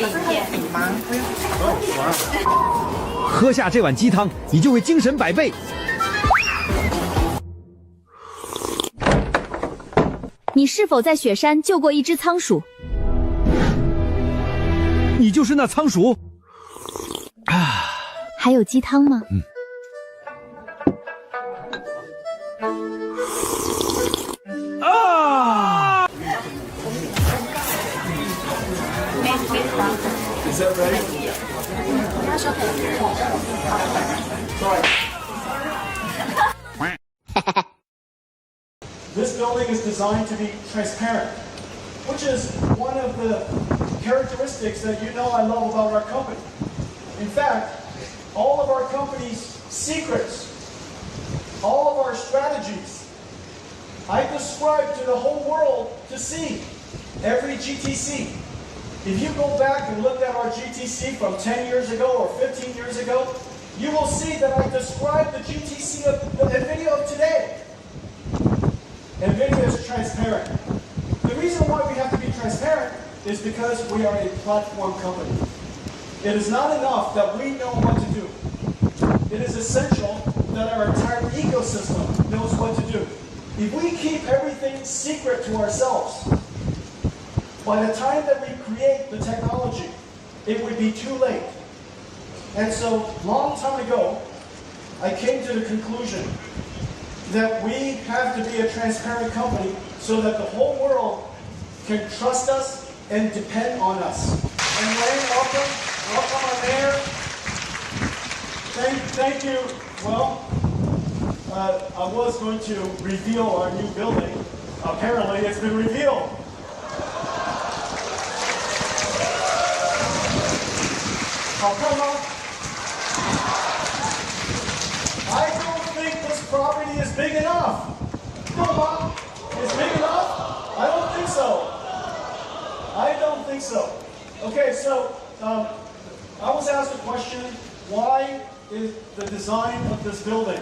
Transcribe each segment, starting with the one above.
影片吗？喝下这碗鸡汤，你就会精神百倍。你是否在雪山救过一只仓鼠？你就是那仓鼠啊！还有鸡汤吗？啊！ Is that right? Sorry. This building is designed to be transparent, which is one of the characteristics that you know I love about our company. In fact, all of our company's secrets, all of our strategies, I describe to the whole world to see every GTC. If you go back and look at our GTC from 10 years ago or 15 years ago, you will see that I described the GTC of the NVIDIA of today. NVIDIA is transparent. The reason why we have to be transparent is because we are a platform company. It is not enough that we know what to do. It is essential that our entire ecosystem knows what to do. If we keep everything secret to ourselves, by the time that we create the technology, it would be too late. And so, long time ago, I came to the conclusion that we have to be a transparent company so that the whole world can trust us and depend on us. And Wayne, welcome. Welcome, our mayor. Thank you. Well, I was going to reveal our new building. Apparently, it's been revealed. How come? I don't think this property is big enough. Come on, it's big enough? I don't think so. I don't think so. Okay, so I was asked a question: why is the design of this building?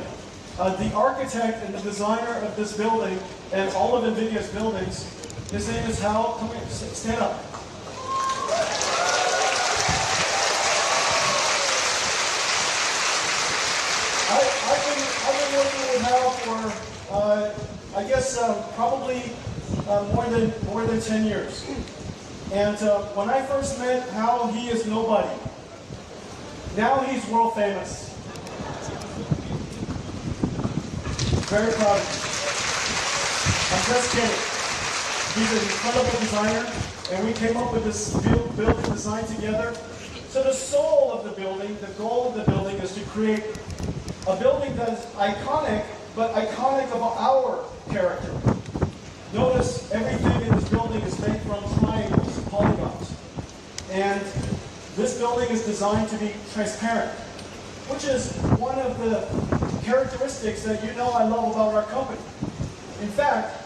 The architect and the designer of this building and all of NVIDIA's buildings, his name is Hal. Come here, stand up. I've been working with Hal for, I guess, probably more than 10 years. And when I first met Hal, he is nobody. Now he's world famous. Very proud of him. I'm just kidding. He's an incredible designer, and we came up with this building design together. So the soul of the building, the goal of the building is to create a building that is iconic, but iconic of our character. Notice everything in this building is made from triangles, polygons. And this building is designed to be transparent, which is one of the characteristics that you know I love about our company. In fact,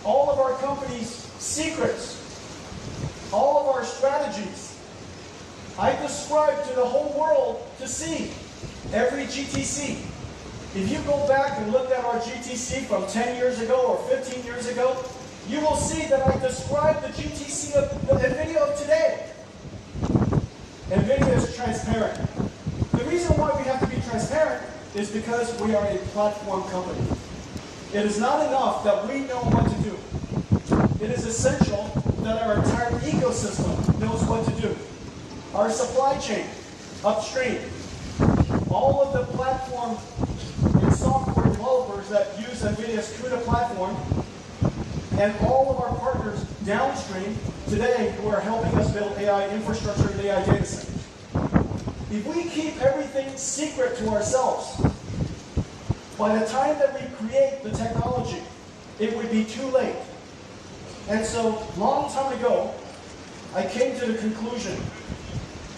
all of our company's secrets, all of our strategies, I describe to the whole world to see every GTC. If you go back and look at our GTC from 10 years ago or 15 years ago, you will see that I described the GTC of the NVIDIA of today. NVIDIA is transparent. The reason why we have to be transparent is because we are a platform company. It is not enough that we know what to do. It is essential that our entire ecosystem knows what to do. Our supply chain, upstream, all of the platform and software developers that use NVIDIA's CUDA platform, and all of our partners downstream today who are helping us build AI infrastructure and AI data centers. If we keep everything secret to ourselves, by the time that we create the technology, it would be too late. And so, long time ago, I came to the conclusion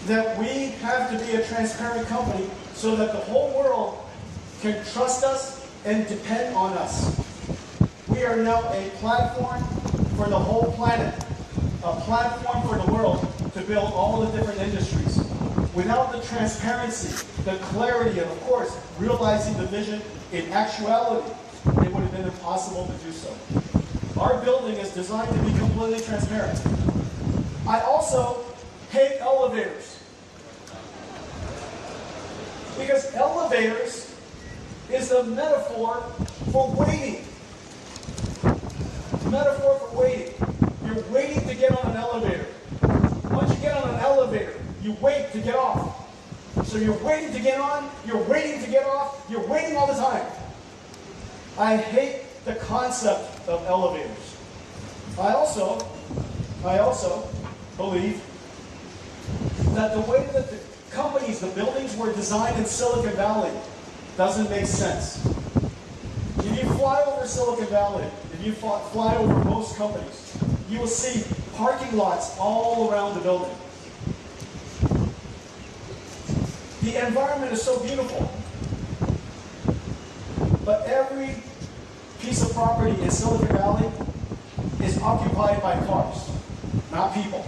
that we have to be a transparent company so that the whole world can trust us and depend on us. We are now a platform for the whole planet, a platform for the world to build all the different industries. Without the transparency, the clarity, and of course, realizing the vision in actuality, it would have been impossible to do so. Our building is designed to be completely transparent. I also hate elevators. elevators. Because elevators is the metaphor for waiting. Metaphor for waiting. You're waiting to get on an elevator. Once you get on an elevator, you wait to get off. So you're waiting to get on, you're waiting to get off, you're waiting all the time. I hate the concept of elevators. I also believe that the way that the companies, the buildings were designed in Silicon Valley doesn't make sense. If you fly over Silicon Valley, if you fly over most companies, you will see parking lots all around the building. The environment is so beautiful, but every piece of property in Silicon Valley is occupied by cars, not people.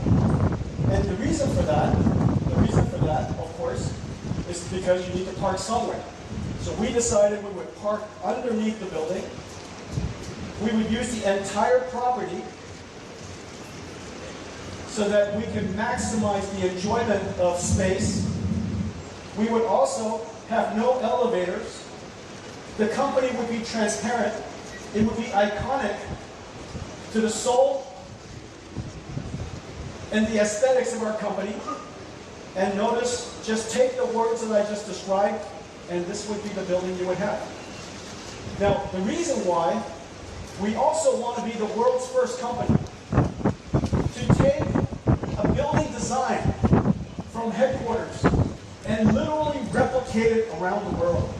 And the reason for that, of course, is because you need to park somewhere. So we decided we would park underneath the building. We would use the entire property so that we can maximize the enjoyment of space. We would also have no elevators. The company would be transparent. It would be iconic to the soul and the aesthetics of our company. And notice, just take the words that I just described, and this would be the building you would have. Now, the reason why, we also want to be the world's first company to take a building design from headquarters and literally replicate it around the world.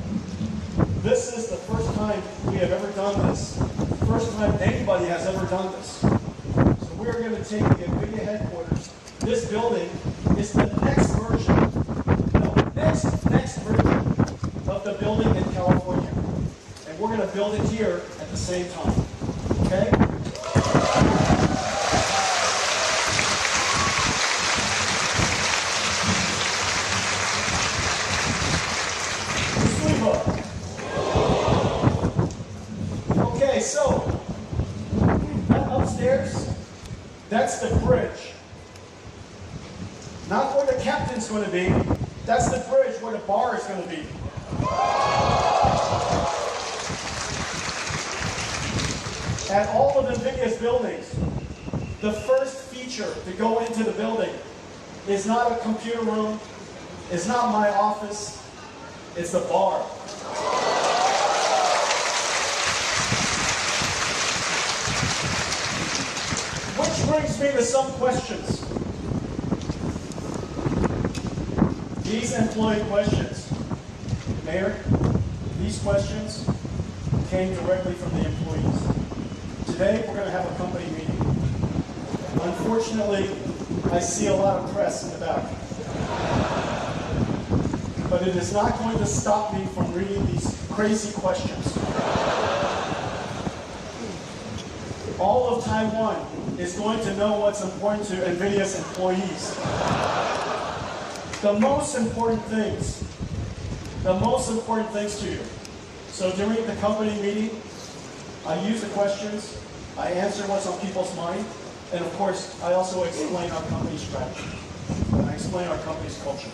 This is the first time we have ever done this. First time anybody has ever done this. So we're going to take the NVIDIA headquarters. This building is the next version, next version of the building in California. And we're going to build it here at the same time. Okay? Okay, so that upstairs, that's the bridge. Not where the captain's going to be. That's the bridge where the bar is going to be. At all of NVIDIA's buildings, the first feature to go into the building is not a computer room, it's not my office, it's the bar. Which brings me to some questions. These employee questions. Mayor, these questions came directly from the employees. Today, we're going to have a company meeting. Unfortunately, I see a lot of press in the back. But it is not going to stop me from reading these crazy questions. All of Taiwan is going to know what's important to NVIDIA's employees. The most important things to you. So during the company meeting, I use the questions, I answer what's on people's mind, and of course, I also explain our company's strategy. And I explain our company's culture.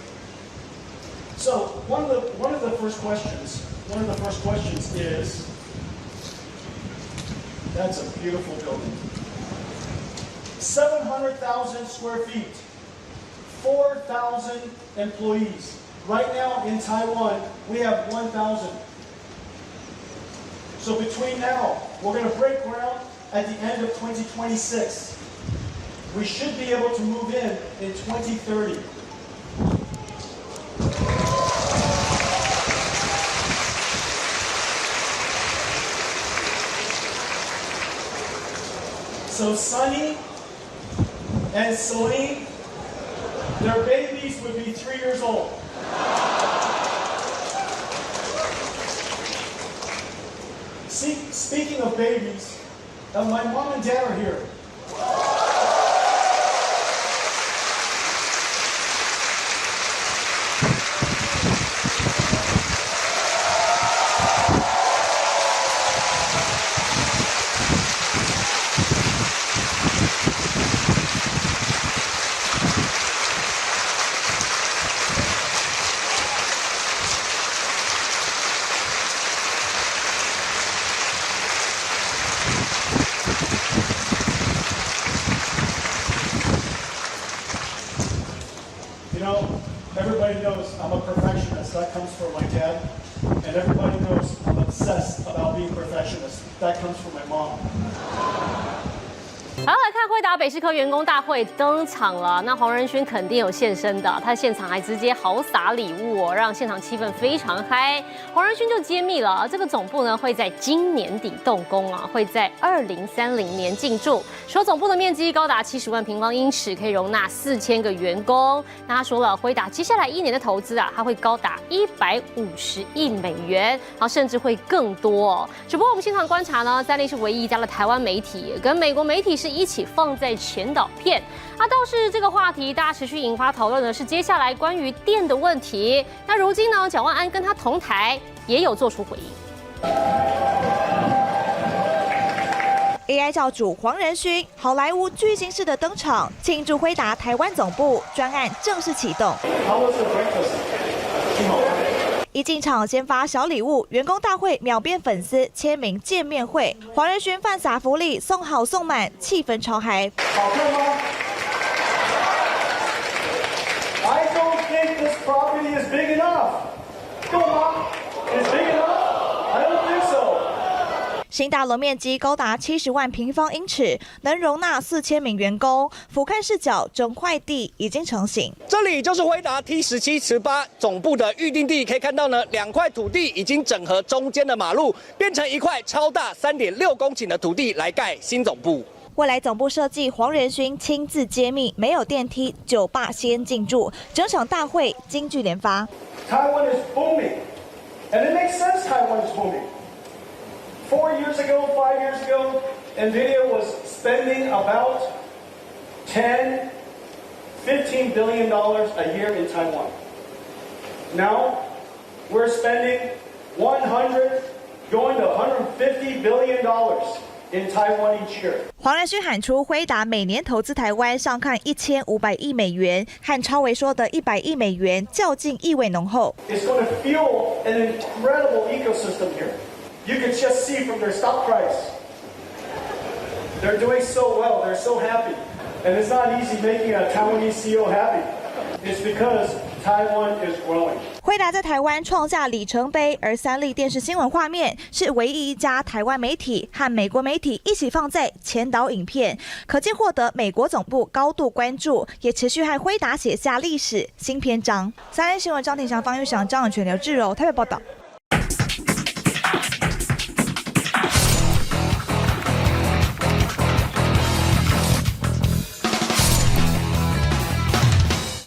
So one of the first questions is, that's a beautiful building. 700,000 square feet, 4,000 employees. Right now in Taiwan, we have 1,000. So between now, we're going to break ground at the end of 2026. We should be able to move in 2030. So Sunny and Celine, their babies would be 3 years old. Speaking of babies, my mom and dad are here. You know, everybody knows I'm a perfectionist. That comes from my dad. And everybody knows I'm obsessed about being perfectionist. That comes from my mom. 好，来看辉达北市科员工大会登场了。那黄仁勋肯定有现身的，他现场还直接豪撒礼物哦，让现场气氛非常嗨。黄仁勋就揭秘了，这个总部呢会在今年底动工啊，会在2030年进驻。说总部的面积高达70万平方英尺，可以容纳4000个员工。那他说了，辉达接下来1年的投资啊，它会高达150亿美元，然后甚至会更多哦。只不过我们现场观察呢，三立是唯一一家的台湾媒体，跟美国媒体是一起放在前导片啊，倒是这个话题大家持续引发讨论的是接下来关于电的问题。那如今呢，蒋万安跟他同台也有做出回应。AI 教主黄仁勋好莱坞巨星式的登场，庆祝辉达台湾总部专案正式启动。一进场先发小礼物，员工大会秒变粉丝签名见面会，黄仁勋犯撒福利，送好送满，气氛超嗨。好看吗 ？I don't think this property is big enough. 够吗 ？Is big enough? I don't think so. 新大楼面积高达70万平方英尺，能容纳4000名员工。俯瞰视角，整块地已经成型。这里就是辉达 T17-18总部的预定地，可以看到呢，2块土地已经整合中间的马路，变成一块超大3.6公顷的土地来盖新总部。未来总部设计，黄仁勋亲自揭秘，没有电梯，酒吧先进驻，整场大会金句连发。Taiwan is booming, and it makes sense. Taiwan is booming. 4 years ago, 5 years ago, NVIDIA was spending about $10–15 billion a year in Taiwan. Now, we're spending 100, going to $150 billion in Taiwan each year. 黄仁勋喊出，辉达每年投资台湾上看1500亿美元，和超微说的100亿美元较劲，意味浓厚。It's going to fuel an incredible ecosystem here. You can just see from their stock price. They're doing so well. They're so happy. And it's not easy making a Taiwanese CEO happy. It's because Taiwan is growing. 辉达在台湾创下里程碑，而三立电视新闻画面是唯一一家台湾媒体和美国媒体一起放在前导影片，可见获得美国总部高度关注，也持续和辉达写下历史新篇章。三立新闻张庭祥、方玉祥、张永全、刘志柔台北报道。